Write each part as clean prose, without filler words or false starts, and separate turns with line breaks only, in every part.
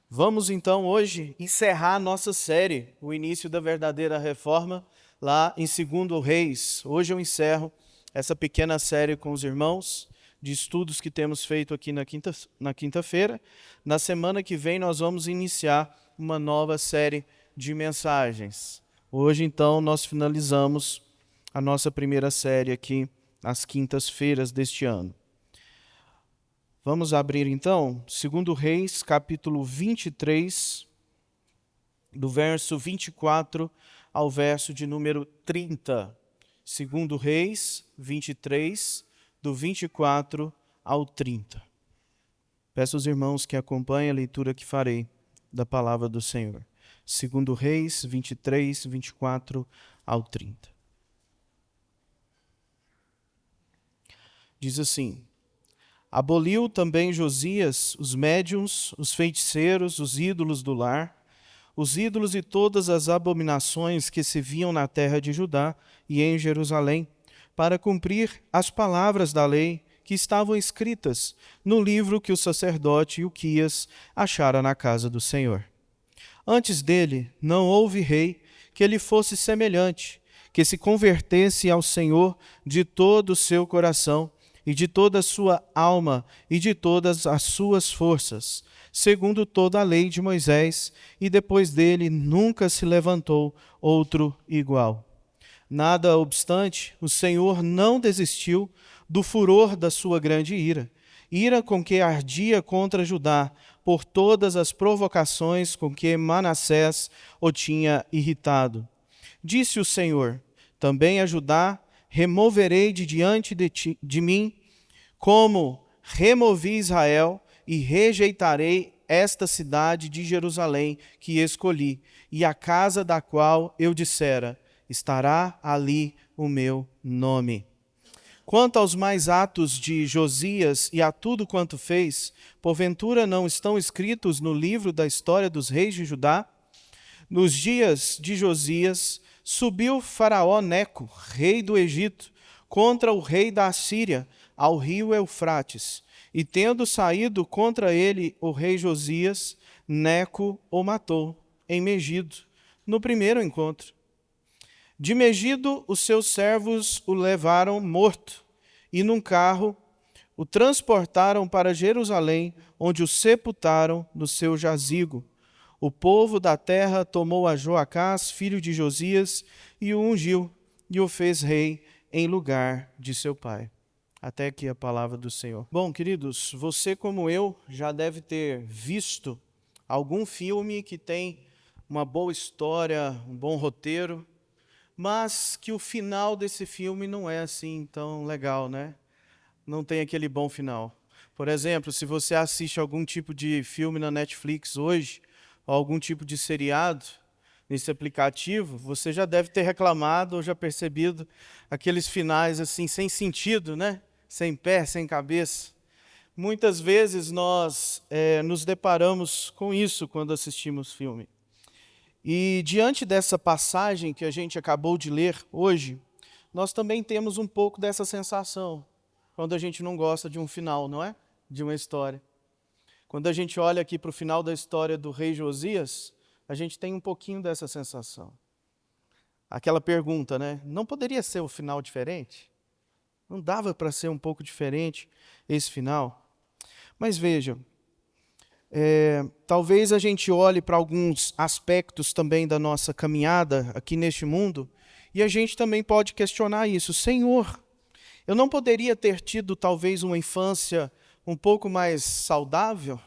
Vamos então hoje encerrar nossa série, o início da verdadeira reforma, lá em 2 Reis. Hoje eu encerro essa pequena série com os irmãos de estudos que temos feito aqui na quinta-feira. Na semana que vem nós vamos iniciar uma nova série de mensagens. Hoje então nós finalizamos a nossa primeira série aqui às quintas-feiras deste ano. Vamos abrir então 2 Reis, capítulo 23, do verso 24 ao verso de número 30. 2 Reis 23, do 24 ao 30. Peço aos irmãos que acompanhem a leitura que farei da palavra do Senhor. 2 Reis 23, 24 ao 30. Diz assim: Aboliu também Josias os médiuns, os feiticeiros, os ídolos do lar, os ídolos e todas as abominações que se viam na terra de Judá e em Jerusalém, para cumprir as palavras da lei que estavam escritas no livro que o sacerdote Ilquias achara na casa do Senhor. Antes dele não houve rei que lhe fosse semelhante, que se convertesse ao Senhor de todo o seu coração, e de toda a sua alma e de todas as suas forças, segundo toda a lei de Moisés, e depois dele nunca se levantou outro igual. Nada obstante, o Senhor não desistiu do furor da sua grande ira com que ardia contra Judá, por todas as provocações com que Manassés o tinha irritado. Disse o Senhor: também a Judá removerei de diante de mim, como removi Israel, e rejeitarei esta cidade de Jerusalém que escolhi, e a casa da qual eu dissera: estará ali o meu nome. Quanto aos mais atos de Josias e a tudo quanto fez, porventura não estão escritos no livro da história dos reis de Judá? Nos dias de Josias, subiu Faraó Neco, rei do Egito, contra o rei da Assíria, ao rio Eufrates. E tendo saído contra ele o rei Josias, Neco o matou em Megido, no primeiro encontro. De Megido, os seus servos o levaram morto, e num carro o transportaram para Jerusalém, onde o sepultaram no seu jazigo. O povo da terra tomou a Joacás, filho de Josias, e o ungiu, e o fez rei em lugar de seu pai. Até aqui a palavra do Senhor. Bom, queridos, você como eu já deve ter visto algum filme que tem uma boa história, um bom roteiro, mas que o final desse filme não é assim tão legal, né? Não tem aquele bom final. Por exemplo, se você assiste algum tipo de filme na Netflix hoje, ou algum tipo de seriado nesse aplicativo, você já deve ter reclamado ou já percebido aqueles finais assim sem sentido, né? Sem pé, sem cabeça. Muitas vezes nós nos deparamos com isso quando assistimos filme. E diante dessa passagem que a gente acabou de ler hoje, nós também temos um pouco dessa sensação, quando a gente não gosta de um final, não é? De uma história. Quando a gente olha aqui para o final da história do rei Josias, a gente tem um pouquinho dessa sensação. Aquela pergunta, né? Não poderia ser o final diferente? Não dava para ser um pouco diferente esse final? Mas veja, talvez a gente olhe para alguns aspectos também da nossa caminhada aqui neste mundo e a gente também pode questionar isso. Senhor, eu não poderia ter tido talvez uma infância um pouco mais saudável?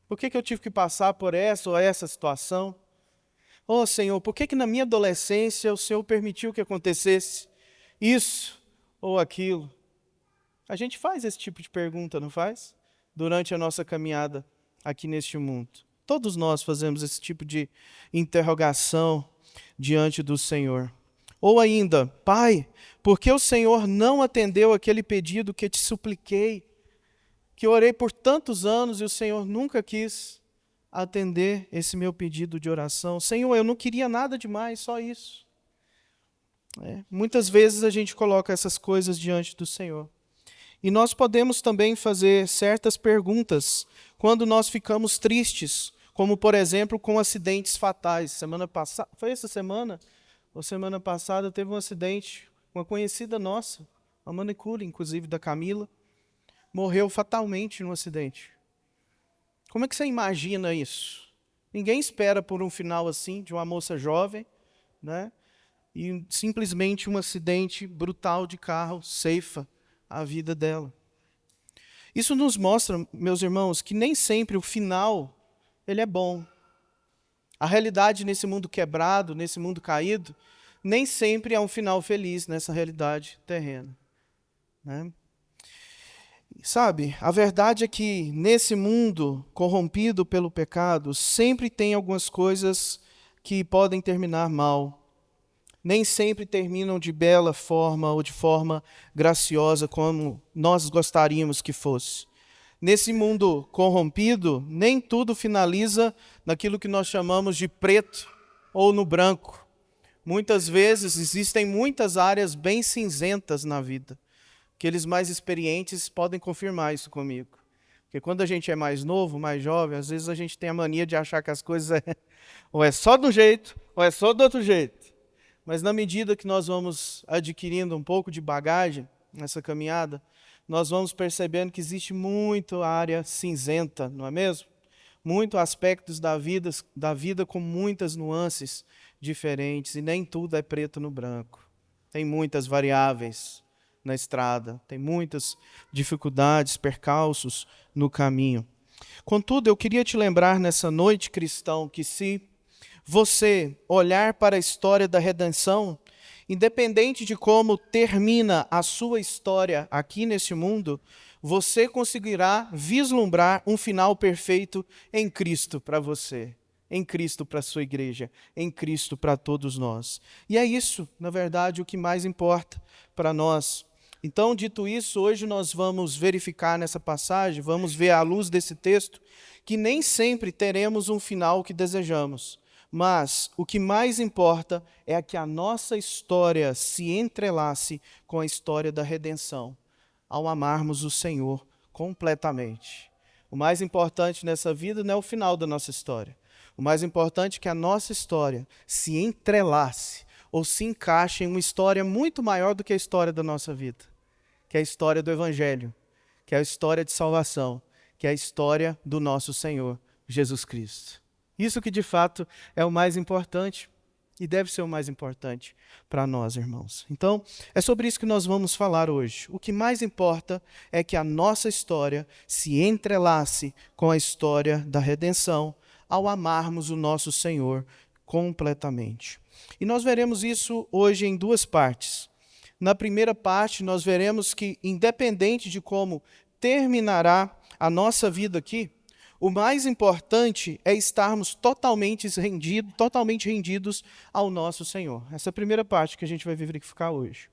Por que eu tive que passar por essa ou essa situação? Oh, Senhor, por que na minha adolescência o Senhor permitiu que acontecesse isso ou aquilo? A gente faz esse tipo de pergunta, não faz? Durante a nossa caminhada aqui neste mundo. Todos nós fazemos esse tipo de interrogação diante do Senhor. Ou ainda, Pai, por que o Senhor não atendeu aquele pedido que te supliquei, que eu orei por tantos anos e o Senhor nunca quis atender esse meu pedido de oração? Senhor, eu não queria nada demais, só isso. Muitas vezes a gente coloca essas coisas diante do Senhor. E nós podemos também fazer certas perguntas quando nós ficamos tristes como, por exemplo, com acidentes fatais. Semana passada, foi essa semana? Ou semana passada teve um acidente, uma conhecida nossa, a manicure, inclusive, da Camila, morreu fatalmente num acidente. Como é que você imagina isso? Ninguém espera por um final assim, de uma moça jovem, né? E simplesmente um acidente brutal de carro ceifa a vida dela. Isso nos mostra, meus irmãos, que nem sempre o final ele é bom. A realidade nesse mundo quebrado, nesse mundo caído, nem sempre é um final feliz nessa realidade terrena, né? Sabe, a verdade é que nesse mundo corrompido pelo pecado, sempre tem algumas coisas que podem terminar mal. Nem sempre terminam de bela forma ou de forma graciosa como nós gostaríamos que fosse. Nesse mundo corrompido, nem tudo finaliza naquilo que nós chamamos de preto ou no branco. Muitas vezes existem muitas áreas bem cinzentas na vida. Aqueles mais experientes podem confirmar isso comigo. Porque quando a gente é mais novo, mais jovem, às vezes a gente tem a mania de achar que as coisas ou é só de um jeito, ou é só do outro jeito. Mas na medida que nós vamos adquirindo um pouco de bagagem nessa caminhada, nós vamos percebendo que existe muito área cinzenta, não é mesmo? Muitos aspectos da vida com muitas nuances diferentes, e nem tudo é preto no branco. Tem muitas variáveis na estrada, tem muitas dificuldades, percalços no caminho. Contudo, eu queria te lembrar nessa noite, cristão, que se você olhar para a história da redenção, independente de como termina a sua história aqui nesse mundo, você conseguirá vislumbrar um final perfeito em Cristo para você, em Cristo para a sua igreja, em Cristo para todos nós. E é isso, na verdade, o que mais importa para nós. Então, dito isso, hoje nós vamos verificar nessa passagem, vamos ver à luz desse texto, que nem sempre teremos um final que desejamos. Mas o que mais importa é que a nossa história se entrelace com a história da redenção, ao amarmos o Senhor completamente. O mais importante nessa vida não é o final da nossa história. O mais importante é que a nossa história se entrelace ou se encaixe em uma história muito maior do que a história da nossa vida, que é a história do Evangelho, que é a história de salvação, que é a história do nosso Senhor Jesus Cristo. Isso que de fato é o mais importante e deve ser o mais importante para nós, irmãos. Então, é sobre isso que nós vamos falar hoje. O que mais importa é que a nossa história se entrelace com a história da redenção ao amarmos o nosso Senhor completamente. E nós veremos isso hoje em duas partes. Na primeira parte, nós veremos que, independente de como terminará a nossa vida aqui, o mais importante é estarmos totalmente rendidos ao nosso Senhor. Essa é a primeira parte que a gente vai verificar hoje.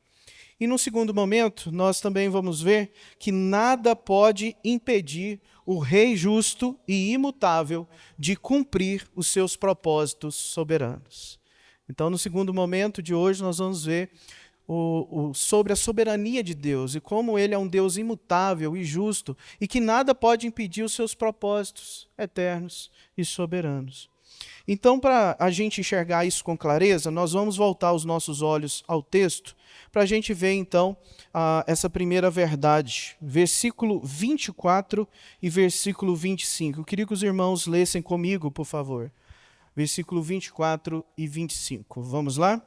E no segundo momento, nós também vamos ver que nada pode impedir o Rei justo e imutável de cumprir os seus propósitos soberanos. Então, no segundo momento de hoje, nós vamos ver sobre a soberania de Deus e como Ele é um Deus imutável e justo e que nada pode impedir os seus propósitos eternos e soberanos. Então, para a gente enxergar isso com clareza, nós vamos voltar os nossos olhos ao texto para a gente ver, então, essa primeira verdade, versículo 24 e versículo 25. Eu queria que os irmãos lessem comigo, por favor. Versículo 24 e 25. Vamos lá?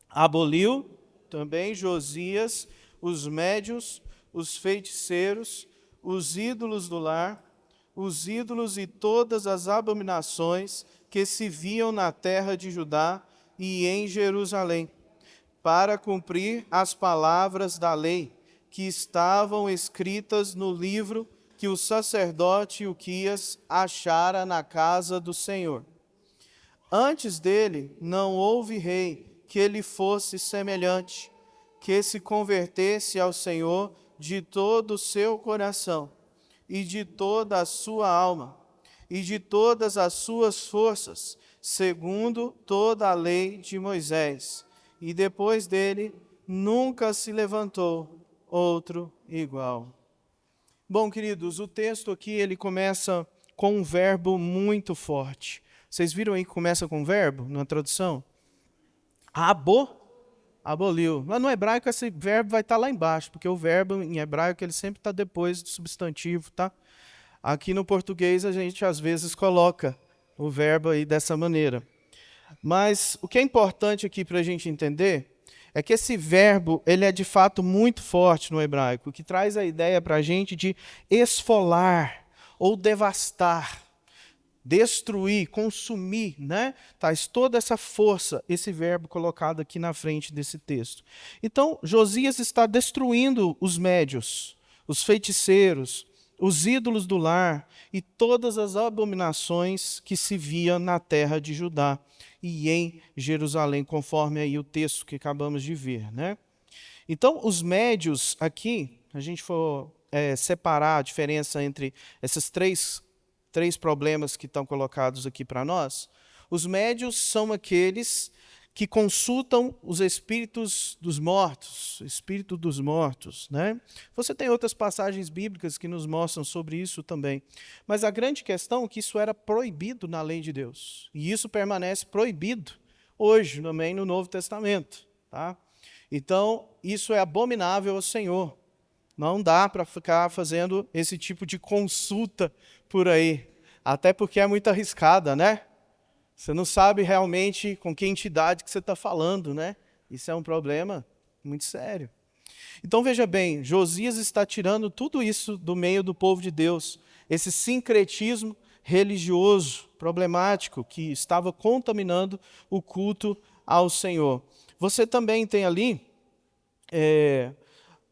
Aboliu também Josias os médiuns, os feiticeiros, os ídolos do lar, os ídolos e todas as abominações que se viam na terra de Judá e em Jerusalém, para cumprir as palavras da lei que estavam escritas no livro que o sacerdote Ilquias achara na casa do Senhor. Antes dele não houve rei que lhe fosse semelhante, que se convertesse ao Senhor de todo o seu coração, e de toda a sua alma, e de todas as suas forças, segundo toda a lei de Moisés. E depois dele nunca se levantou outro igual. Bom, queridos, o texto aqui ele começa com um verbo muito forte. Vocês viram aí que começa com verbo na tradução? Aboliu. Mas no hebraico esse verbo vai estar lá embaixo, porque o verbo em hebraico ele sempre está depois do substantivo, tá? Aqui no português a gente às vezes coloca o verbo aí dessa maneira. Mas o que é importante aqui para a gente entender é que esse verbo ele é de fato muito forte no hebraico, que traz a ideia para a gente de esfolar ou devastar, destruir, consumir, né? Traz toda essa força, esse verbo colocado aqui na frente desse texto. Então, Josias está destruindo os médios, os feiticeiros, os ídolos do lar e todas as abominações que se via na terra de Judá e em Jerusalém, conforme aí o texto que acabamos de ver, né? Então, os médios aqui, a gente for separar a diferença entre esses três problemas que estão colocados aqui para nós, os médios são aqueles que consultam os espíritos dos mortos, espírito dos mortos, né? Você tem outras passagens bíblicas que nos mostram sobre isso também. Mas a grande questão é que isso era proibido na lei de Deus. E isso permanece proibido hoje também no Novo Testamento, tá? Então, isso é abominável ao Senhor. Não dá para ficar fazendo esse tipo de consulta por aí. Até porque é muito arriscada, né? Você não sabe realmente com que entidade que você está falando, né? Isso é um problema muito sério. Então veja bem, Josias está tirando tudo isso do meio do povo de Deus. Esse sincretismo religioso, problemático, que estava contaminando o culto ao Senhor. Você também tem ali,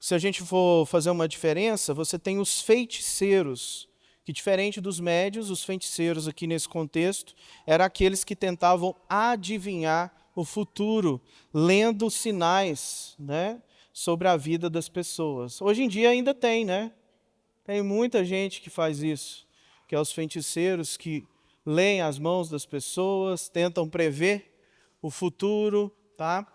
se a gente for fazer uma diferença, você tem os feiticeiros, que diferente dos médios, os feiticeiros aqui nesse contexto, eram aqueles que tentavam adivinhar o futuro, lendo sinais, né, sobre a vida das pessoas. Hoje em dia ainda tem, né? Tem muita gente que faz isso, que é os feiticeiros que leem as mãos das pessoas, tentam prever o futuro, tá?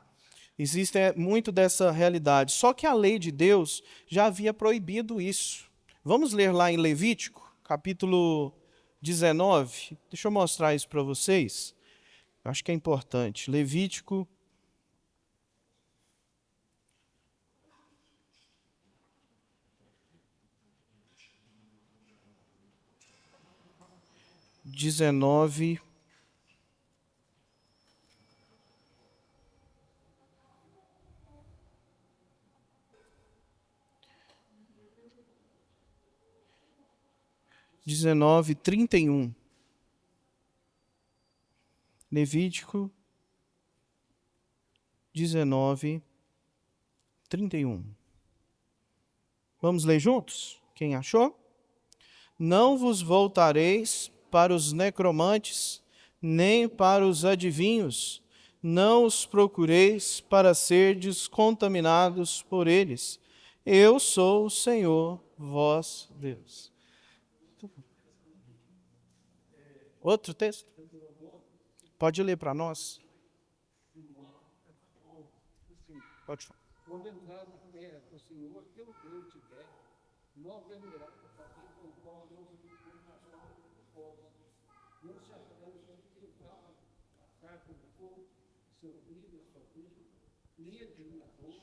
Existe muito dessa realidade. Só que a lei de Deus já havia proibido isso. Vamos ler lá em Levítico, capítulo 19. Deixa eu mostrar isso para vocês. Eu acho que é importante. Levítico 19. Dezenove, 31. Levítico 19, 31. Vamos ler juntos? Quem achou? Não vos voltareis para os necromantes, nem para os adivinhos, não os procureis para serdes contaminados por eles. Eu sou o Senhor, vosso Deus. Outro texto? Pode ler para nós. Pode falar.
Condenado é o Senhor teu Deus te der, não venderá para fazer conforme os nações dos povos. Não se alcança que o carro, a carta do fogo, seu filho, sua filha, nem adivinhador,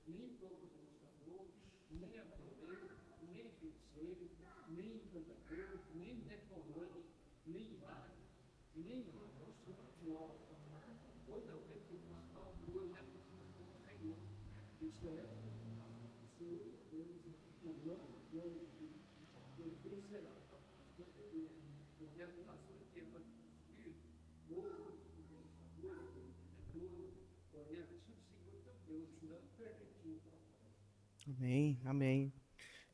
nem prognostador, nem aventeiro, nem feiticeiro, nem encantador, nem necromante, nem mágico, nem professor de obra. Toda vez que uma tal coisa é do Senhor. Isto é, o Senhor Deus, o nome de quem será? Porque a nação tema
Amém, amém.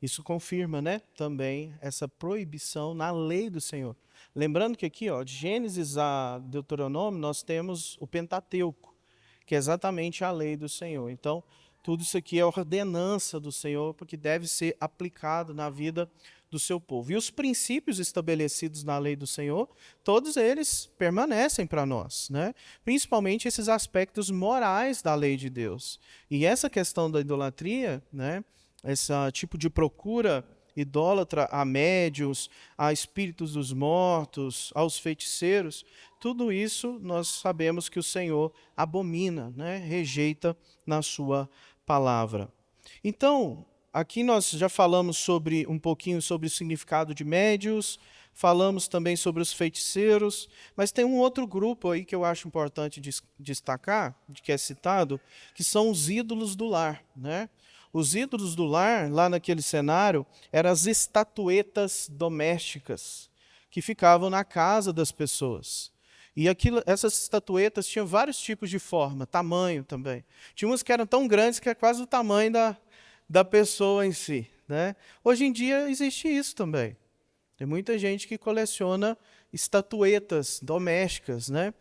Isso confirma, né, também essa proibição na lei do Senhor. Lembrando que aqui, ó, de Gênesis a Deuteronômio, nós temos o Pentateuco, que é exatamente a lei do Senhor. Então, tudo isso aqui é ordenança do Senhor, porque deve ser aplicado na vida do seu povo. E os princípios estabelecidos na lei do Senhor, todos eles permanecem para nós, né? Principalmente esses aspectos morais da lei de Deus. E essa questão da idolatria, né? Esse tipo de procura idólatra a médiuns, a espíritos dos mortos, aos feiticeiros, tudo isso nós sabemos que o Senhor abomina, né? Rejeita na sua palavra. Então, aqui nós já falamos sobre um pouquinho sobre o significado de médiuns, falamos também sobre os feiticeiros, mas tem um outro grupo aí que eu acho importante destacar, que é citado, que são os ídolos do lar, né? Os ídolos do lar, lá naquele cenário, eram as estatuetas domésticas que ficavam na casa das pessoas. E essas estatuetas tinham vários tipos de forma, tamanho também. Tinha umas que eram tão grandes que é quase o tamanho da pessoa em si, né? Hoje em dia existe isso também. Tem muita gente que coleciona estatuetas domésticas, né?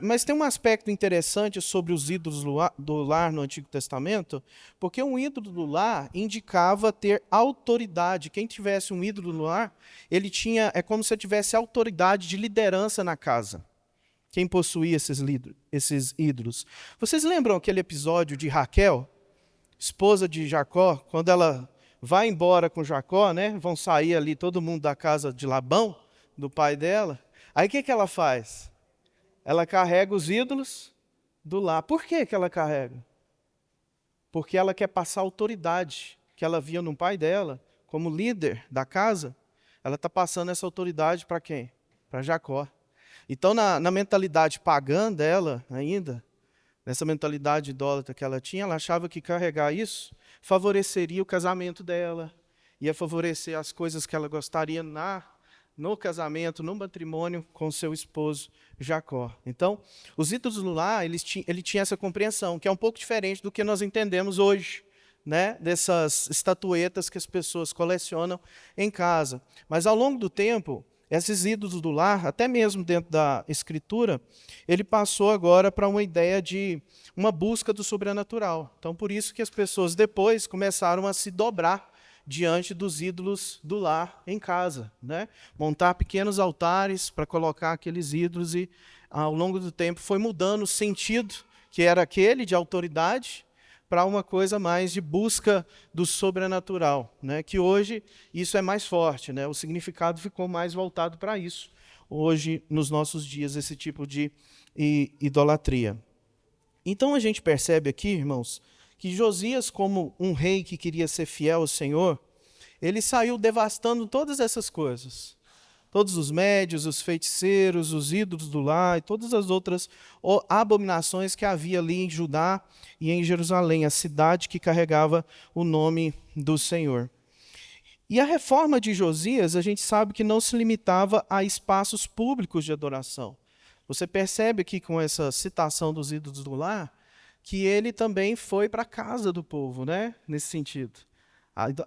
Mas tem um aspecto interessante sobre os ídolos do lar no Antigo Testamento, porque um ídolo do lar indicava ter autoridade. Quem tivesse um ídolo do lar, é como se tivesse autoridade de liderança na casa. Quem possuía esses ídolos. Vocês lembram aquele episódio de Raquel, esposa de Jacó, quando ela vai embora com Jacó, né? Vão sair ali todo mundo da casa de Labão, do pai dela. Aí o que ela faz? Ela carrega os ídolos do lar. Por que ela carrega? Porque ela quer passar a autoridade que ela via no pai dela, como líder da casa. Ela está passando essa autoridade para quem? Para Jacó. Então, na mentalidade pagã dela ainda, nessa mentalidade idólatra que ela tinha, ela achava que carregar isso favoreceria o casamento dela, ia favorecer as coisas que ela gostaria no casamento, no matrimônio com seu esposo Jacó. Então, os ídolos do lar, ele tinha essa compreensão, que é um pouco diferente do que nós entendemos hoje, né? Dessas estatuetas que as pessoas colecionam em casa. Mas ao longo do tempo, esses ídolos do lar, até mesmo dentro da Escritura, ele passou agora para uma ideia de uma busca do sobrenatural. Então, por isso que as pessoas depois começaram a se dobrar diante dos ídolos do lar em casa, né? Montar pequenos altares para colocar aqueles ídolos e, ao longo do tempo, foi mudando o sentido, que era aquele de autoridade, para uma coisa mais de busca do sobrenatural, né? Que hoje isso é mais forte, né? O significado ficou mais voltado para isso. Hoje, nos nossos dias, esse tipo de idolatria. Então a gente percebe aqui, irmãos, que Josias, como um rei que queria ser fiel ao Senhor, ele saiu devastando todas essas coisas. Todos os médios, os feiticeiros, os ídolos do lar e todas as outras abominações que havia ali em Judá e em Jerusalém, a cidade que carregava o nome do Senhor. E a reforma de Josias, a gente sabe que não se limitava a espaços públicos de adoração. Você percebe aqui com essa citação dos ídolos do lar, que ele também foi para a casa do povo, né? Nesse sentido.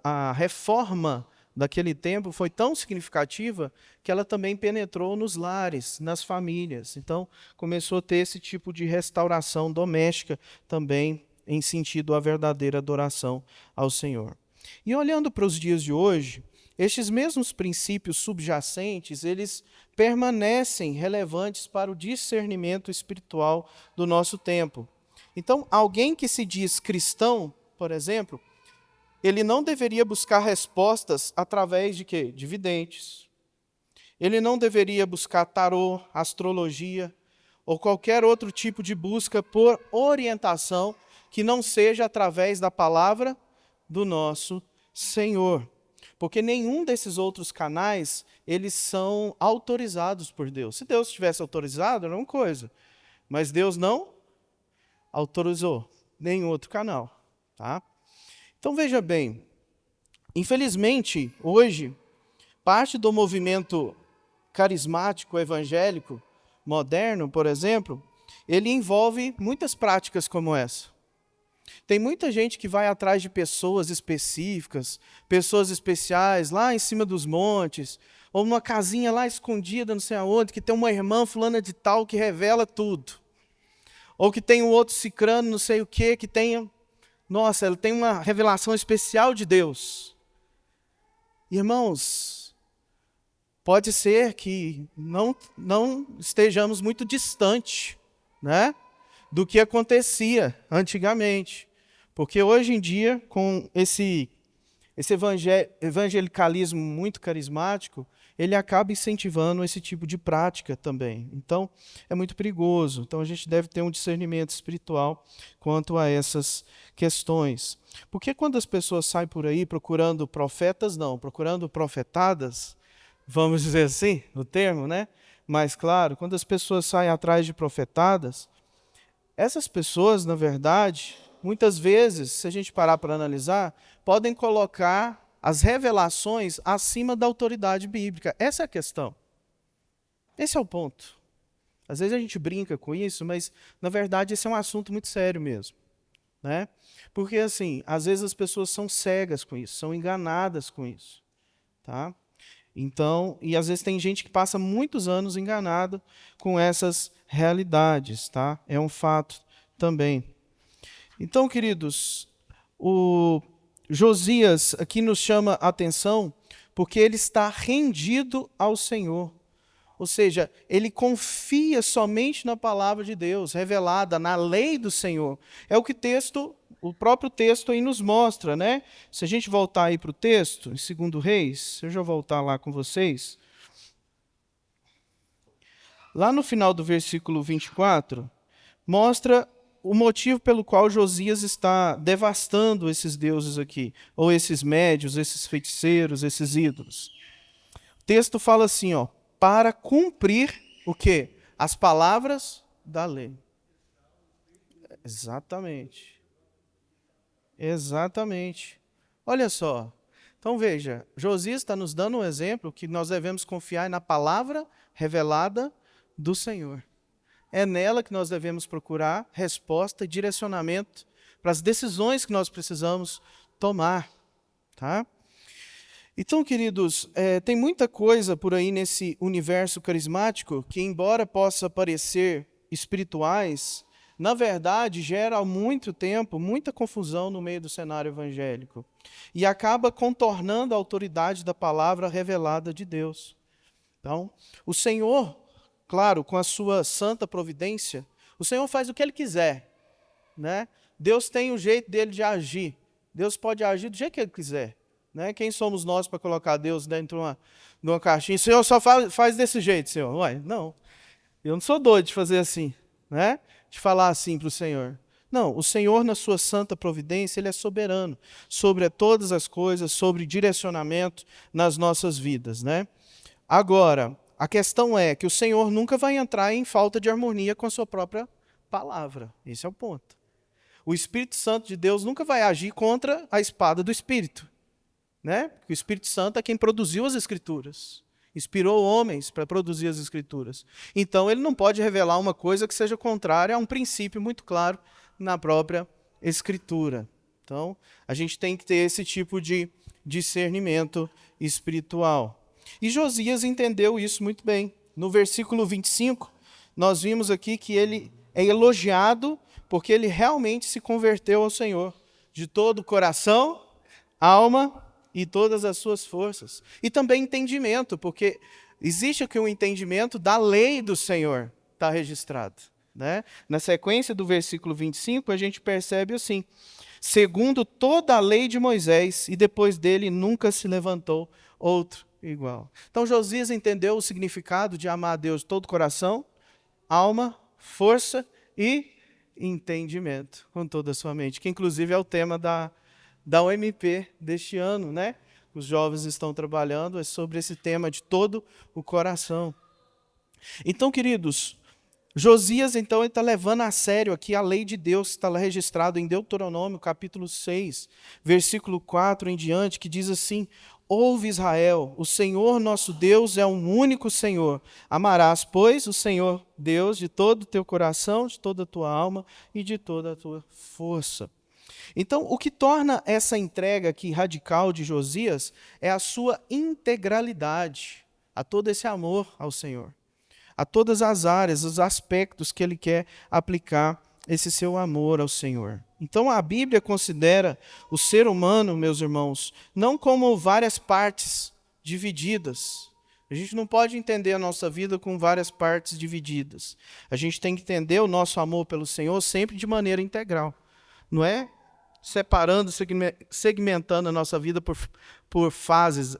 A reforma daquele tempo foi tão significativa que ela também penetrou nos lares, nas famílias. Então, começou a ter esse tipo de restauração doméstica também, em sentido à verdadeira adoração ao Senhor. E olhando para os dias de hoje, estes mesmos princípios subjacentes, eles permanecem relevantes para o discernimento espiritual do nosso tempo. Então, alguém que se diz cristão, por exemplo, ele não deveria buscar respostas através de quê? De videntes. Ele não deveria buscar tarô, astrologia ou qualquer outro tipo de busca por orientação que não seja através da palavra do nosso Senhor. Porque nenhum desses outros canais, eles são autorizados por Deus. Se Deus tivesse autorizado, era uma coisa. Mas Deus não autorizou nenhum outro canal, tá? Então veja bem, infelizmente, hoje, parte do movimento carismático evangélico moderno, por exemplo, ele envolve muitas práticas como essa. Tem muita gente que vai atrás de pessoas específicas, pessoas especiais, lá em cima dos montes, ou numa casinha lá escondida, não sei aonde, que tem uma irmã fulana de tal que revela tudo. Ou que tem um outro cicrano, não sei o quê, que tenha... Nossa, ela tem uma revelação especial de Deus. Irmãos, pode ser que não estejamos muito distante, né, do que acontecia antigamente. Porque hoje em dia, com esse esse evangelicalismo muito carismático, ele acaba incentivando esse tipo de prática também. Então, é muito perigoso. Então, a gente deve ter um discernimento espiritual quanto a essas questões. Porque quando as pessoas saem por aí procurando profetas, não, procurando profetadas, vamos dizer assim, o termo, né? Mas, claro, quando as pessoas saem atrás de profetadas, essas pessoas, na verdade, muitas vezes, se a gente parar para analisar, podem colocar as revelações acima da autoridade bíblica. Essa é a questão. Esse é o ponto. Às vezes a gente brinca com isso, mas, na verdade, esse é um assunto muito sério mesmo. Né? Porque, assim, às vezes as pessoas são cegas com isso, são enganadas com isso. Tá? Então, e às vezes tem gente que passa muitos anos enganado com essas realidades, tá? É um fato também. Então, queridos, o Josias aqui nos chama a atenção porque ele está rendido ao Senhor. Ou seja, ele confia somente na palavra de Deus, revelada na lei do Senhor. É o que o próprio texto aí nos mostra, né? Se a gente voltar aí para o texto, em 2 Reis, deixa eu voltar lá com vocês. Lá no final do versículo 24, mostra o motivo pelo qual Josias está devastando esses deuses aqui, ou esses médios, esses feiticeiros, esses ídolos. O texto fala assim, ó, para cumprir o quê? As palavras da lei. Exatamente. Exatamente. Olha só. Então veja, Josias está nos dando um exemplo que nós devemos confiar na palavra revelada do Senhor. É nela que nós devemos procurar resposta e direcionamento para as decisões que nós precisamos tomar. Tá? Então, queridos, tem muita coisa por aí nesse universo carismático que, embora possa parecer espirituais, na verdade gera há muito tempo muita confusão no meio do cenário evangélico e acaba contornando a autoridade da palavra revelada de Deus. Então, o Senhor, claro, com a sua santa providência, o Senhor faz o que Ele quiser, né? Deus tem o jeito dele de agir. Deus pode agir do jeito que Ele quiser. Né? Quem somos nós para colocar Deus dentro de uma caixinha? Senhor, só faz desse jeito, Senhor. Ué, não. Eu não sou doido de fazer assim, né? De falar assim para o Senhor. Não, o Senhor, na sua santa providência, Ele é soberano sobre todas as coisas, sobre direcionamento nas nossas vidas. Né? Agora, a questão é que o Senhor nunca vai entrar em falta de harmonia com a sua própria palavra. Esse é o ponto. O Espírito Santo de Deus nunca vai agir contra a espada do Espírito. Né? Porque o Espírito Santo é quem produziu as Escrituras. Inspirou homens para produzir as Escrituras. Então, ele não pode revelar uma coisa que seja contrária a um princípio muito claro na própria Escritura. Então, a gente tem que ter esse tipo de discernimento espiritual. E Josias entendeu isso muito bem. No versículo 25, nós vimos aqui que ele é elogiado porque ele realmente se converteu ao Senhor de todo o coração, alma e todas as suas forças. E também entendimento, porque existe aqui um entendimento da lei do Senhor, está registrado. Né? Na sequência do versículo 25, a gente percebe assim, segundo toda a lei de Moisés, e depois dele nunca se levantou outro igual. Então Josias entendeu o significado de amar a Deus de todo o coração, alma, força e entendimento, com toda a sua mente, que inclusive é o tema da UMP deste ano, né? Os jovens estão trabalhando sobre esse tema de todo o coração. Então, queridos, Josias, então, está levando a sério aqui a lei de Deus, que está lá registrado em Deuteronômio, capítulo 6, versículo 4 em diante, que diz assim, ouve Israel, o Senhor nosso Deus é um único Senhor. Amarás, pois, o Senhor Deus de todo o teu coração, de toda a tua alma e de toda a tua força. Então, o que torna essa entrega aqui radical de Josias é a sua integralidade, a todo esse amor ao Senhor, a todas as áreas, os aspectos que ele quer aplicar esse seu amor ao Senhor. Então, a Bíblia considera o ser humano, meus irmãos, não como várias partes divididas. A gente não pode entender a nossa vida com várias partes divididas. A gente tem que entender o nosso amor pelo Senhor sempre de maneira integral. Não é separando, segmentando a nossa vida por fases,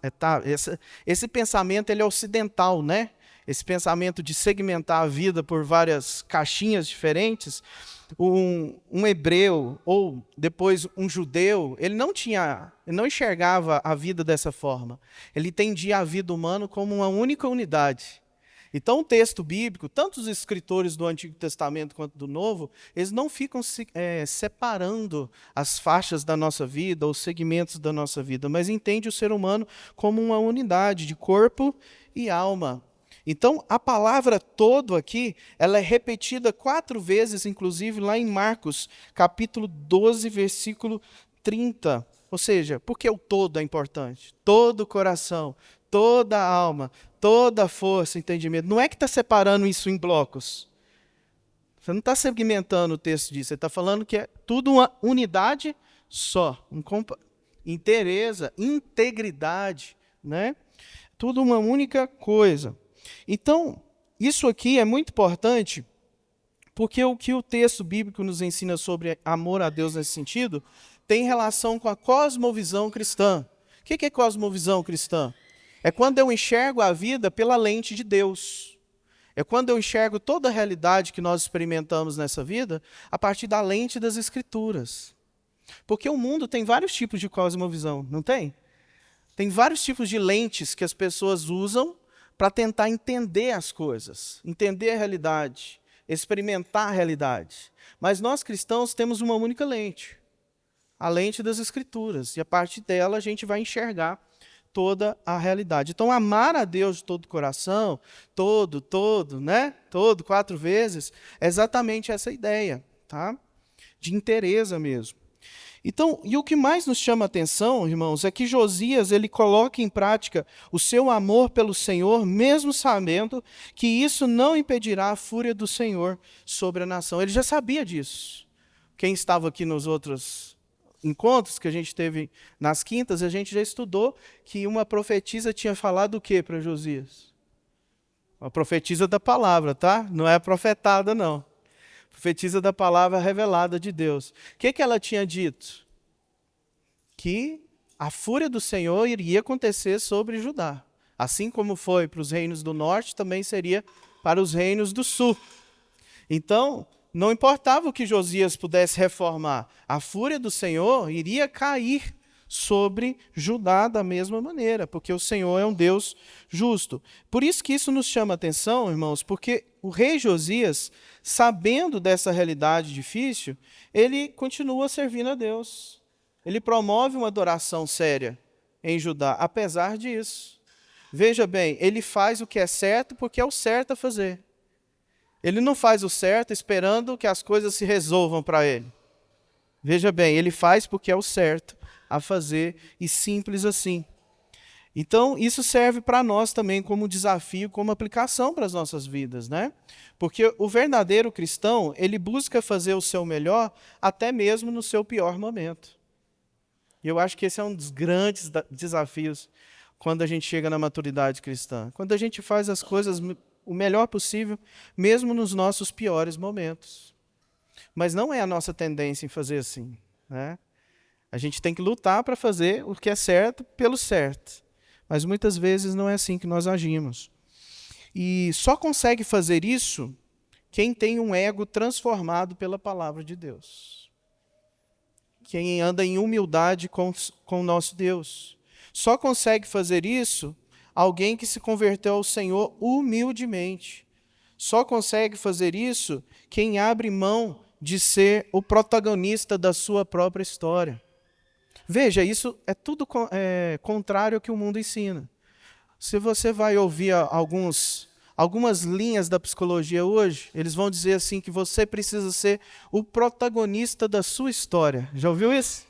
esse pensamento ele é ocidental, né? Esse pensamento de segmentar a vida por várias caixinhas diferentes. Um hebreu ou depois um judeu, ele não enxergava a vida dessa forma. Ele entendia a vida humana como uma única unidade. Então, o texto bíblico, tanto os escritores do Antigo Testamento quanto do Novo, eles não ficam separando as faixas da nossa vida, os segmentos da nossa vida, mas entende o ser humano como uma unidade de corpo e alma. Então, a palavra todo aqui, ela é repetida 4 vezes, inclusive lá em Marcos, capítulo 12, versículo 30. Ou seja, por que o todo é importante? Todo o coração, toda a alma, toda a força, entendimento. Não é que está separando isso em blocos. Você não está segmentando o texto disso. Você está falando que é tudo uma unidade só. Inteireza, integridade, né? Tudo uma única coisa. Então, isso aqui é muito importante, porque o que o texto bíblico nos ensina sobre amor a Deus nesse sentido tem relação com a cosmovisão cristã. O que é cosmovisão cristã? É quando eu enxergo a vida pela lente de Deus. É quando eu enxergo toda a realidade que nós experimentamos nessa vida a partir da lente das Escrituras. Porque o mundo tem vários tipos de cosmovisão, não tem? Tem vários tipos de lentes que as pessoas usam para tentar entender as coisas, entender a realidade, experimentar a realidade. Mas nós cristãos temos uma única lente, a lente das Escrituras, e a partir dela a gente vai enxergar toda a realidade. Então, amar a Deus de todo o coração, né? Todo, 4 vezes, é exatamente essa ideia, tá? De inteireza mesmo. Então, e o que mais nos chama a atenção, irmãos, é que Josias ele coloca em prática o seu amor pelo Senhor, mesmo sabendo que isso não impedirá a fúria do Senhor sobre a nação. Ele já sabia disso. Quem estava aqui nos outros encontros que a gente teve nas quintas, a gente já estudou que uma profetisa tinha falado o que para Josias? Uma profetisa da palavra, tá? Não é profetada, não. Profetisa da palavra revelada de Deus. O que ela tinha dito? Que a fúria do Senhor iria acontecer sobre Judá. Assim como foi para os reinos do norte, também seria para os reinos do sul. Então, não importava o que Josias pudesse reformar, a fúria do Senhor iria cair sobre Judá da mesma maneira, porque o Senhor é um Deus justo. Por isso que isso nos chama a atenção, irmãos, porque o rei Josias, sabendo dessa realidade difícil, ele continua servindo a Deus. Ele promove uma adoração séria em Judá, apesar disso. Veja bem, ele faz o que é certo porque é o certo a fazer. Ele não faz o certo esperando que as coisas se resolvam para ele. Veja bem, ele faz porque é o certo a fazer e simples assim. Então, isso serve para nós também como desafio, como aplicação para as nossas vidas, né? Porque o verdadeiro cristão, ele busca fazer o seu melhor até mesmo no seu pior momento. E eu acho que esse é um dos grandes desafios quando a gente chega na maturidade cristã. Quando a gente faz as coisas o melhor possível, mesmo nos nossos piores momentos. Mas não é a nossa tendência em fazer assim, né? A gente tem que lutar para fazer o que é certo pelo certo. Mas muitas vezes não é assim que nós agimos. E só consegue fazer isso quem tem um ego transformado pela palavra de Deus. Quem anda em humildade com o nosso Deus. Só consegue fazer isso alguém que se converteu ao Senhor humildemente. Só consegue fazer isso quem abre mão de ser o protagonista da sua própria história. Veja, isso é tudo contrário ao que o mundo ensina. Se você vai ouvir algumas linhas da psicologia hoje, eles vão dizer assim que você precisa ser o protagonista da sua história. Já ouviu isso?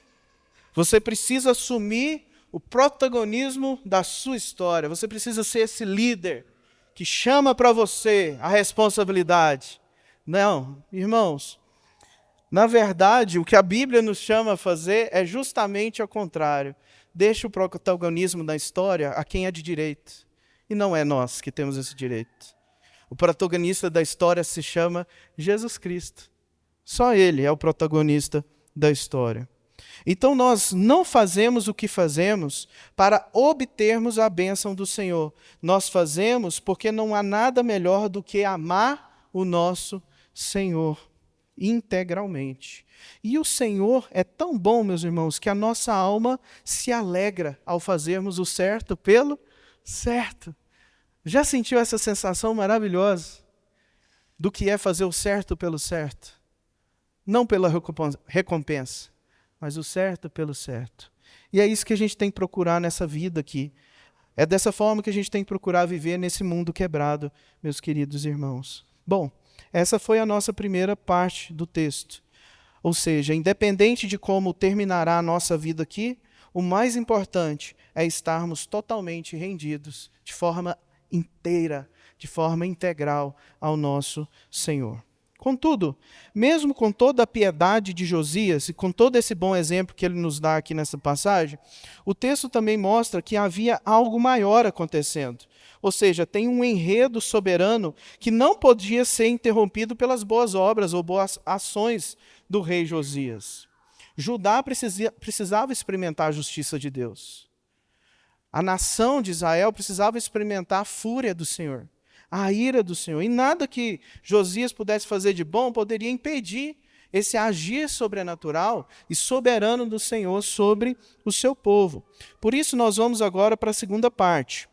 Você precisa assumir o protagonismo da sua história. Você precisa ser esse líder que chama para você a responsabilidade. Não, irmãos. Na verdade, o que a Bíblia nos chama a fazer é justamente ao contrário. Deixa o protagonismo da história a quem é de direito. E não é nós que temos esse direito. O protagonista da história se chama Jesus Cristo. Só Ele é o protagonista da história. Então nós não fazemos o que fazemos para obtermos a bênção do Senhor. Nós fazemos porque não há nada melhor do que amar o nosso Senhor integralmente. E o Senhor é tão bom, meus irmãos, que a nossa alma se alegra ao fazermos o certo pelo certo. Já sentiu essa sensação maravilhosa do que é fazer o certo pelo certo? Não pela recompensa, mas o certo pelo certo. E é isso que a gente tem que procurar nessa vida aqui. É dessa forma que a gente tem que procurar viver nesse mundo quebrado, meus queridos irmãos. Bom, essa foi a nossa primeira parte do texto. Ou seja, independente de como terminará a nossa vida aqui, o mais importante é estarmos totalmente rendidos, de forma inteira, de forma integral ao nosso Senhor. Contudo, mesmo com toda a piedade de Josias e com todo esse bom exemplo que ele nos dá aqui nessa passagem, o texto também mostra que havia algo maior acontecendo. Ou seja, tem um enredo soberano que não podia ser interrompido pelas boas obras ou boas ações do rei Josias. Judá precisava experimentar a justiça de Deus. A nação de Israel precisava experimentar a fúria do Senhor, a ira do Senhor. E nada que Josias pudesse fazer de bom poderia impedir esse agir sobrenatural e soberano do Senhor sobre o seu povo. Por isso, nós vamos agora para a segunda parte.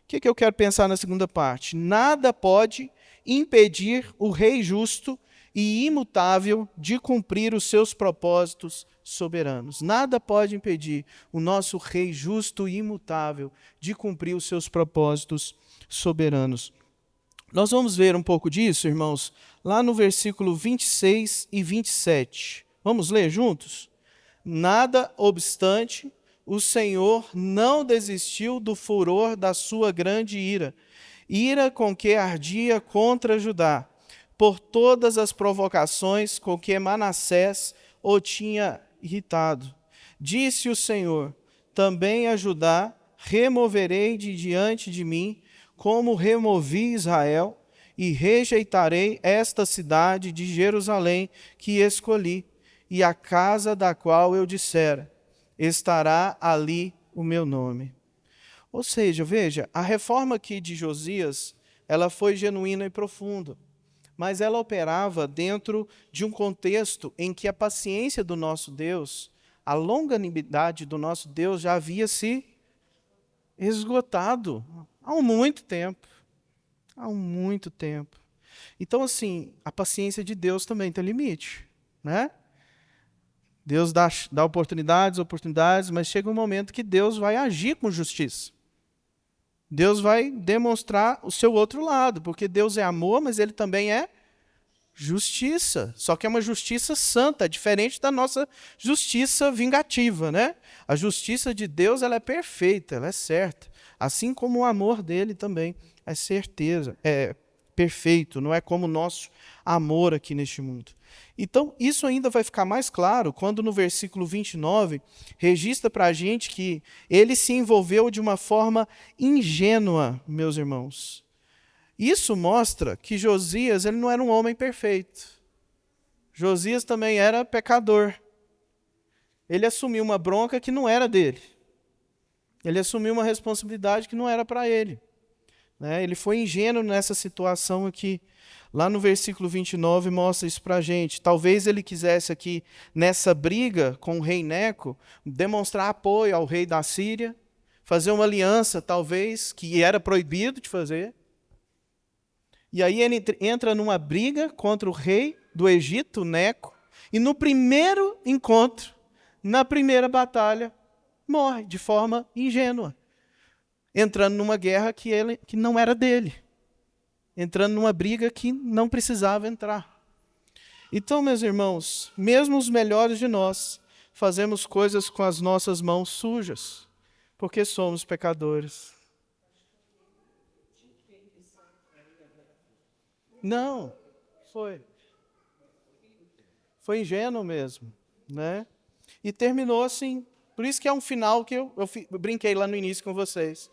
O que eu quero pensar na segunda parte? Nada pode impedir o rei justo e imutável de cumprir os seus propósitos soberanos. Nada pode impedir o nosso rei justo e imutável de cumprir os seus propósitos soberanos. Nós vamos ver um pouco disso, irmãos, lá no versículo 26 e 27. Vamos ler juntos? Nada obstante, o Senhor não desistiu do furor da sua grande ira com que ardia contra Judá, por todas as provocações com que Manassés o tinha irritado. Disse o Senhor: também a Judá removerei de diante de mim, como removi Israel, e rejeitarei esta cidade de Jerusalém que escolhi, e a casa da qual eu dissera: estará ali o meu nome. Ou seja, veja, a reforma aqui de Josias, ela foi genuína e profunda, mas ela operava dentro de um contexto em que a paciência do nosso Deus, a longanimidade do nosso Deus já havia se esgotado há muito tempo. Há muito tempo. Então, assim, a paciência de Deus também tem limite, né? Deus dá oportunidades, mas chega um momento que Deus vai agir com justiça. Deus vai demonstrar o seu outro lado, porque Deus é amor, mas Ele também é justiça. Só que é uma justiça santa, diferente da nossa justiça vingativa, né? A justiça de Deus, ela é perfeita, ela é certa. Assim como o amor dele também é certeza, é perfeito, não é como o nosso amor aqui neste mundo. Então, isso ainda vai ficar mais claro quando no versículo 29 registra para a gente que ele se envolveu de uma forma ingênua, meus irmãos. Isso mostra que Josias ele não era um homem perfeito. Josias também era pecador. Ele assumiu uma bronca que não era dele. Ele assumiu uma responsabilidade que não era para ele. Ele foi ingênuo nessa situação aqui. Lá no versículo 29 mostra isso para a gente. Talvez ele quisesse aqui, nessa briga com o rei Neco, demonstrar apoio ao rei da Síria, fazer uma aliança, talvez, que era proibido de fazer. E aí ele entra numa briga contra o rei do Egito, Neco, e no primeiro encontro, na primeira batalha, morre de forma ingênua, entrando numa guerra que não era dele, entrando numa briga que não precisava entrar. Então, meus irmãos, mesmo os melhores de nós fazemos coisas com as nossas mãos sujas, porque somos pecadores. Não, foi ingênuo mesmo, né? E terminou assim. Por isso que é um final que eu brinquei lá no início com vocês.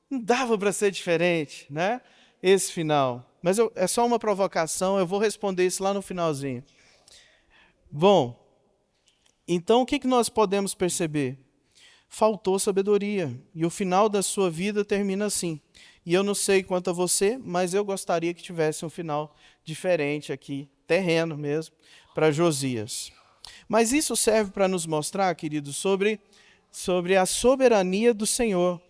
Não dava para ser diferente, né? Esse final. Mas é só uma provocação, eu vou responder isso lá no finalzinho. Bom, Então, o que nós podemos perceber? Faltou sabedoria. E o final da sua vida termina assim. E eu não sei quanto a você, mas eu gostaria que tivesse um final diferente aqui, terreno mesmo, para Josias. Mas isso serve para nos mostrar, queridos, sobre a soberania do Senhor.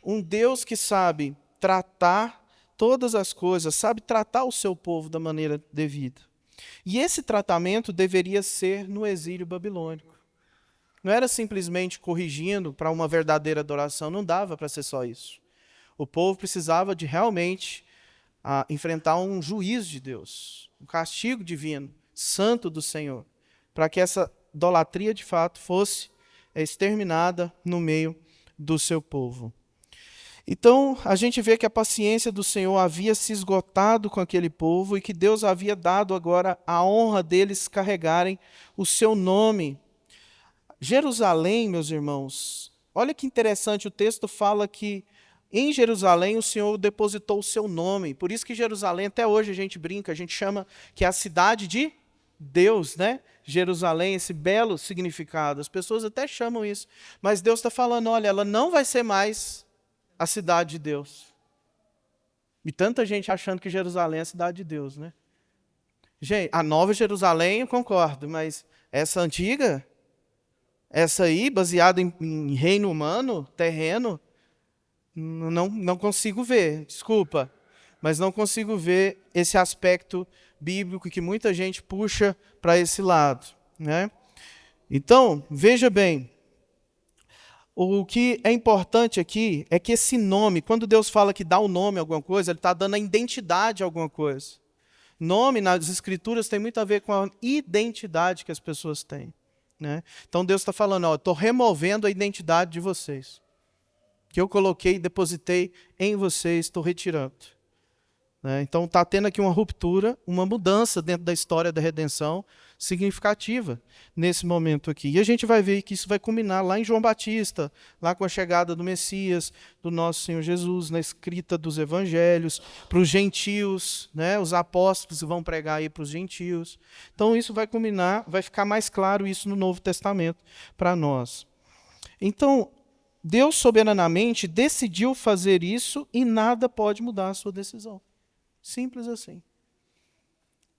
Um Deus que sabe tratar todas as coisas, sabe tratar o seu povo da maneira devida. E esse tratamento deveria ser no exílio babilônico. Não era simplesmente corrigindo para uma verdadeira adoração, não dava para ser só isso. O povo precisava de realmente enfrentar um juízo de Deus, um castigo divino, santo do Senhor, para que essa idolatria de fato fosse exterminada no meio do seu povo. Então, a gente vê que a paciência do Senhor havia se esgotado com aquele povo e que Deus havia dado agora a honra deles carregarem o seu nome. Jerusalém, meus irmãos, olha que interessante, o texto fala que em Jerusalém o Senhor depositou o seu nome. Por isso que Jerusalém, até hoje a gente brinca, a gente chama que é a cidade de Deus, né? Jerusalém, esse belo significado. As pessoas até chamam isso. Mas Deus está falando, olha, ela não vai ser mais a cidade de Deus. E tanta gente achando que Jerusalém é a cidade de Deus, né? Gente, a nova Jerusalém eu concordo, mas essa antiga, essa aí, baseada em reino humano, terreno, não consigo ver, desculpa, mas não consigo ver esse aspecto bíblico que muita gente puxa para esse lado, né? Então, veja bem, o que é importante aqui é que esse nome, quando Deus fala que dá o nome a alguma coisa, Ele está dando a identidade a alguma coisa. Nome nas Escrituras tem muito a ver com a identidade que as pessoas têm, né? Então Deus está falando, estou removendo a identidade de vocês. Que eu coloquei, depositei em vocês, estou retirando. Então está tendo aqui uma ruptura, uma mudança dentro da história da redenção significativa nesse momento aqui. E a gente vai ver que isso vai culminar lá em João Batista, lá com a chegada do Messias, do nosso Senhor Jesus, na escrita dos evangelhos, para os gentios, né? Os apóstolos vão pregar aí para os gentios. Então isso vai culminar, vai ficar mais claro isso no Novo Testamento para nós. Então, Deus soberanamente decidiu fazer isso e nada pode mudar a sua decisão. Simples assim.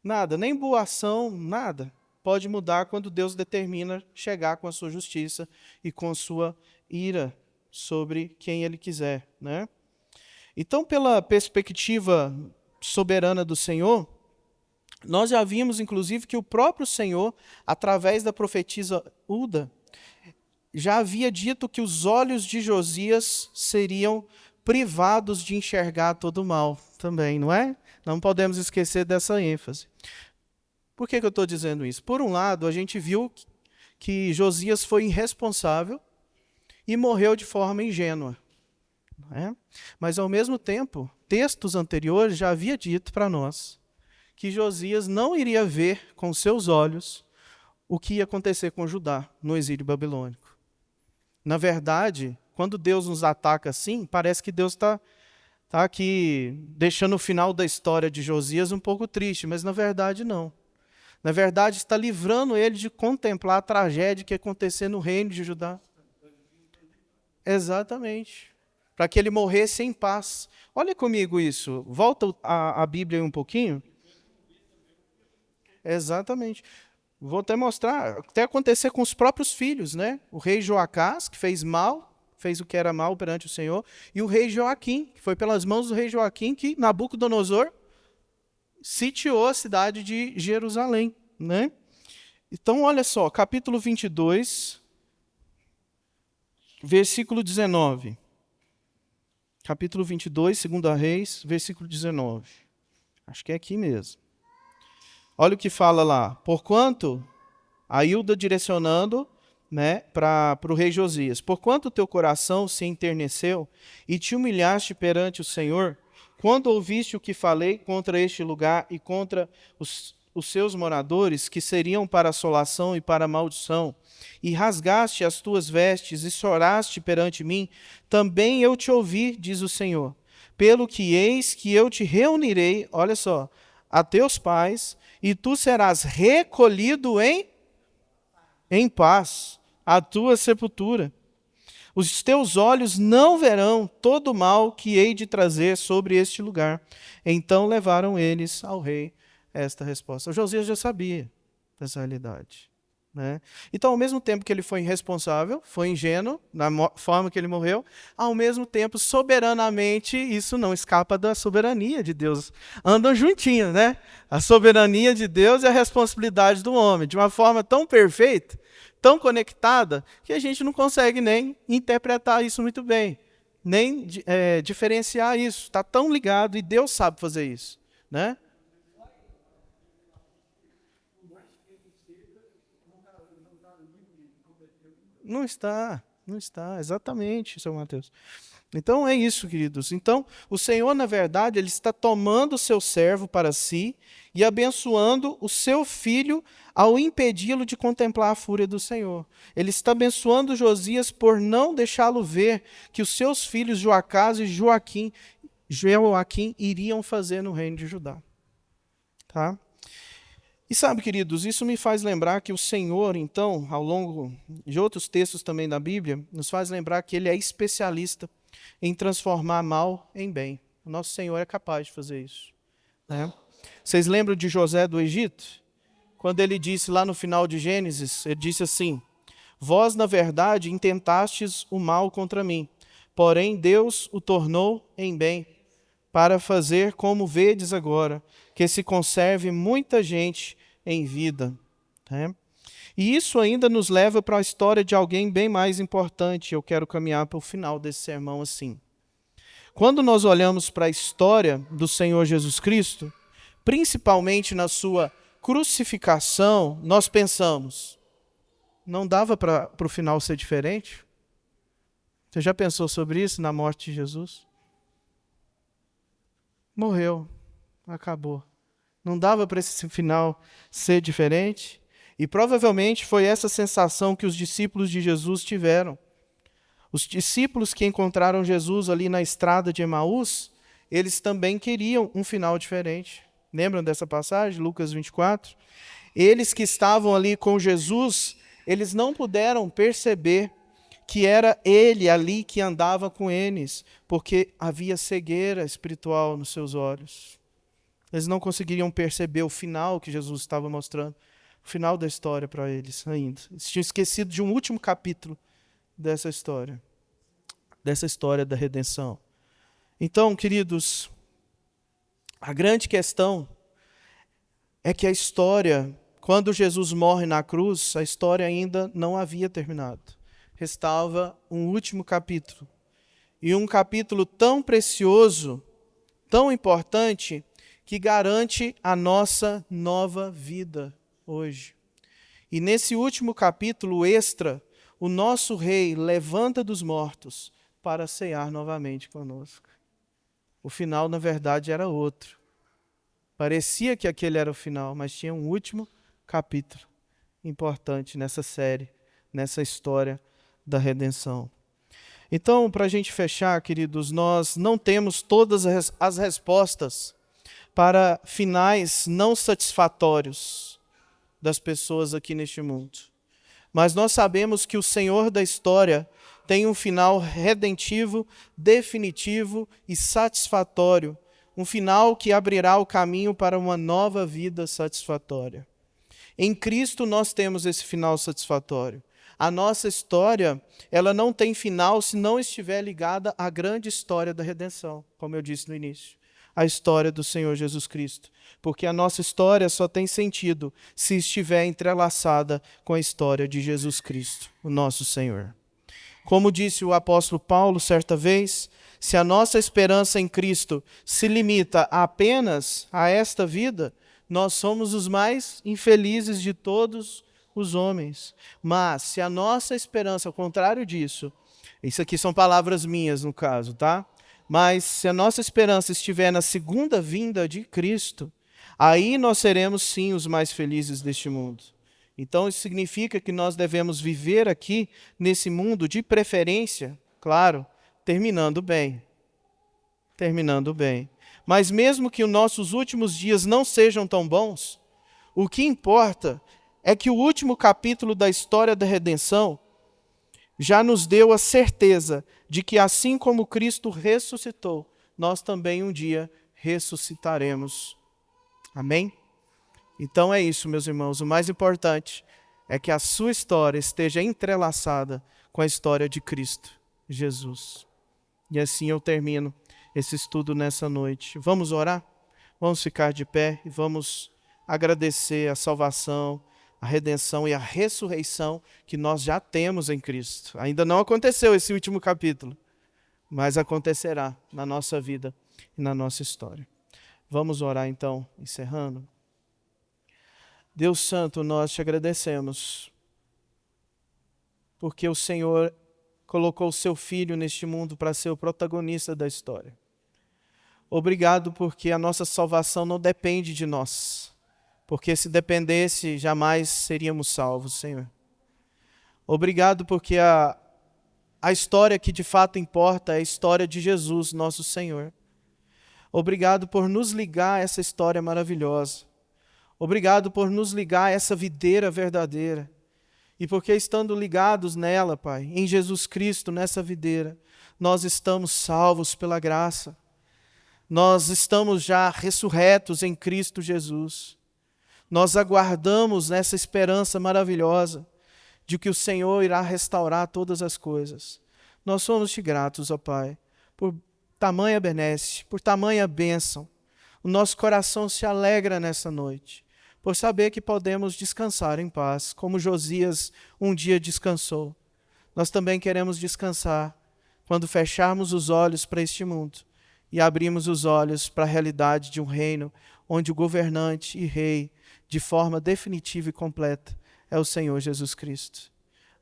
Nada, nem boa ação, nada pode mudar quando Deus determina chegar com a sua justiça e com a sua ira sobre quem Ele quiser, né? Então, pela perspectiva soberana do Senhor, nós já vimos, inclusive, que o próprio Senhor, através da profetisa Uda, já havia dito que os olhos de Josias seriam privados de enxergar todo o mal também, não é? Não podemos esquecer dessa ênfase. Por que eu estou dizendo isso? Por um lado, a gente viu que Josias foi irresponsável e morreu de forma ingênua, não é? Mas, ao mesmo tempo, textos anteriores já haviam dito para nós que Josias não iria ver com seus olhos o que ia acontecer com Judá no exílio babilônico. Na verdade, quando Deus nos ataca assim, parece que Deus está aqui deixando o final da história de Josias um pouco triste, mas na verdade não. Na verdade, está livrando ele de contemplar a tragédia que ia acontecer no reino de Judá. Exatamente. Para que ele morresse em paz. Olha comigo isso. Volta a Bíblia um pouquinho. Exatamente. Vou até mostrar, até acontecer com os próprios filhos, né? O rei Joacás, que fez mal, fez o que era mal perante o Senhor, e o rei Joaquim, que foi pelas mãos do rei Joaquim que Nabucodonosor sitiou a cidade de Jerusalém, né? Então, olha só, capítulo 22, versículo 19. Capítulo 22, 2 Reis, versículo 19. Acho que é aqui mesmo. Olha o que fala lá. Porquanto, a Hilda direcionando, né, para o rei Josias. Porquanto o teu coração se enterneceu e te humilhaste perante o Senhor, quando ouviste o que falei contra este lugar e contra os seus moradores, que seriam para assolação e para maldição, e rasgaste as tuas vestes e choraste perante mim, também eu te ouvi, diz o Senhor. Pelo que eis que eu te reunirei, olha só, a teus pais, e tu serás recolhido em em paz a tua sepultura. Os teus olhos não verão todo o mal que hei de trazer sobre este lugar. Então levaram eles ao rei esta resposta. O Josias já sabia dessa realidade, né? Então, ao mesmo tempo que ele foi irresponsável, foi ingênuo na forma que ele morreu, ao mesmo tempo, soberanamente, isso não escapa da soberania de Deus. Andam juntinhos, né? A soberania de Deus e a responsabilidade do homem, de uma forma tão perfeita, tão conectada, que a gente não consegue nem interpretar isso muito bem, nem diferenciar isso. Está tão ligado e Deus sabe fazer isso, né? Não está, não está, exatamente, São Mateus. Então é isso, queridos. Então, o Senhor, na verdade, ele está tomando o seu servo para si e abençoando o seu filho ao impedi-lo de contemplar a fúria do Senhor. Ele está abençoando Josias por não deixá-lo ver que os seus filhos Joacás e Joaquim iriam fazer no reino de Judá. Tá? E sabe, queridos, isso me faz lembrar que o Senhor, então, ao longo de outros textos também da Bíblia, nos faz lembrar que ele é especialista em transformar mal em bem. O nosso Senhor é capaz de fazer isso, né? Vocês lembram de José do Egito? Quando ele disse lá no final de Gênesis, ele disse assim: vós, na verdade, intentastes o mal contra mim, porém Deus o tornou em bem, para fazer como vedes agora, que se conserve muita gente em vida. Né? E isso ainda nos leva para a história de alguém bem mais importante. Eu quero caminhar para o final desse sermão assim. Quando nós olhamos para a história do Senhor Jesus Cristo, principalmente na sua crucificação, nós pensamos, não dava para o final ser diferente? Você já pensou sobre isso na morte de Jesus? Morreu, acabou. Não dava para esse final ser diferente? E provavelmente foi essa sensação que os discípulos de Jesus tiveram. Os discípulos que encontraram Jesus ali na estrada de Emaús, eles também queriam um final diferente. Lembram dessa passagem, Lucas 24? Eles que estavam ali com Jesus, eles não puderam perceber que era ele ali que andava com eles, porque havia cegueira espiritual nos seus olhos. Eles não conseguiriam perceber o final que Jesus estava mostrando, o final da história para eles ainda. Eles tinham esquecido de um último capítulo dessa história da redenção. Então, queridos, a grande questão é que a história, quando Jesus morre na cruz, a história ainda não havia terminado. Restava um último capítulo. E um capítulo tão precioso, tão importante, que garante a nossa nova vida hoje. E nesse último capítulo extra, o nosso rei levanta dos mortos para cear novamente conosco. O final, na verdade, era outro. Parecia que aquele era o final, mas tinha um último capítulo importante nessa série, nessa história da redenção. Então, para a gente fechar, queridos, nós não temos todas as respostas para finais não satisfatórios das pessoas aqui neste mundo. Mas nós sabemos que o Senhor da história tem um final redentivo, definitivo e satisfatório. Um final que abrirá o caminho para uma nova vida satisfatória. Em Cristo nós temos esse final satisfatório. A nossa história, ela não tem final se não estiver ligada à grande história da redenção, como eu disse no início. A história do Senhor Jesus Cristo. Porque a nossa história só tem sentido se estiver entrelaçada com a história de Jesus Cristo, o nosso Senhor. Como disse o apóstolo Paulo certa vez, se a nossa esperança em Cristo se limita apenas a esta vida, nós somos os mais infelizes de todos os homens. Mas se a nossa esperança, ao contrário disso, isso aqui são palavras minhas no caso, tá? Mas se a nossa esperança estiver na segunda vinda de Cristo, aí nós seremos sim os mais felizes deste mundo. Então isso significa que nós devemos viver aqui nesse mundo de preferência, claro, terminando bem. Terminando bem. Mas mesmo que os nossos últimos dias não sejam tão bons, o que importa é que o último capítulo da história da redenção já nos deu a certeza de que, assim como Cristo ressuscitou, nós também um dia ressuscitaremos. Amém? Então é isso, meus irmãos. O mais importante é que a sua história esteja entrelaçada com a história de Cristo Jesus. E assim eu termino esse estudo nessa noite. Vamos orar? Vamos ficar de pé e vamos agradecer a salvação, a redenção e a ressurreição que nós já temos em Cristo. Ainda não aconteceu esse último capítulo, mas acontecerá na nossa vida e na nossa história. Vamos orar então, encerrando. Deus Santo, nós te agradecemos, porque o Senhor colocou o seu Filho neste mundo para ser o protagonista da história. Obrigado porque a nossa salvação não depende de nós, porque se dependesse, jamais seríamos salvos, Senhor. Obrigado porque a história que de fato importa é a história de Jesus, nosso Senhor. Obrigado por nos ligar a essa história maravilhosa. Obrigado por nos ligar a essa videira verdadeira. E porque estando ligados nela, Pai, em Jesus Cristo, nessa videira, nós estamos salvos pela graça. Nós estamos já ressurretos em Cristo Jesus. Nós aguardamos nessa esperança maravilhosa de que o Senhor irá restaurar todas as coisas. Nós somos-te gratos, ó Pai, por tamanha benesse, por tamanha bênção. O nosso coração se alegra nessa noite, por saber que podemos descansar em paz, como Josias um dia descansou. Nós também queremos descansar quando fecharmos os olhos para este mundo e abrimos os olhos para a realidade de um reino onde o governante e rei, de forma definitiva e completa, é o Senhor Jesus Cristo.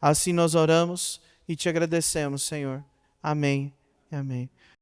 Assim nós oramos e te agradecemos, Senhor. Amém e amém.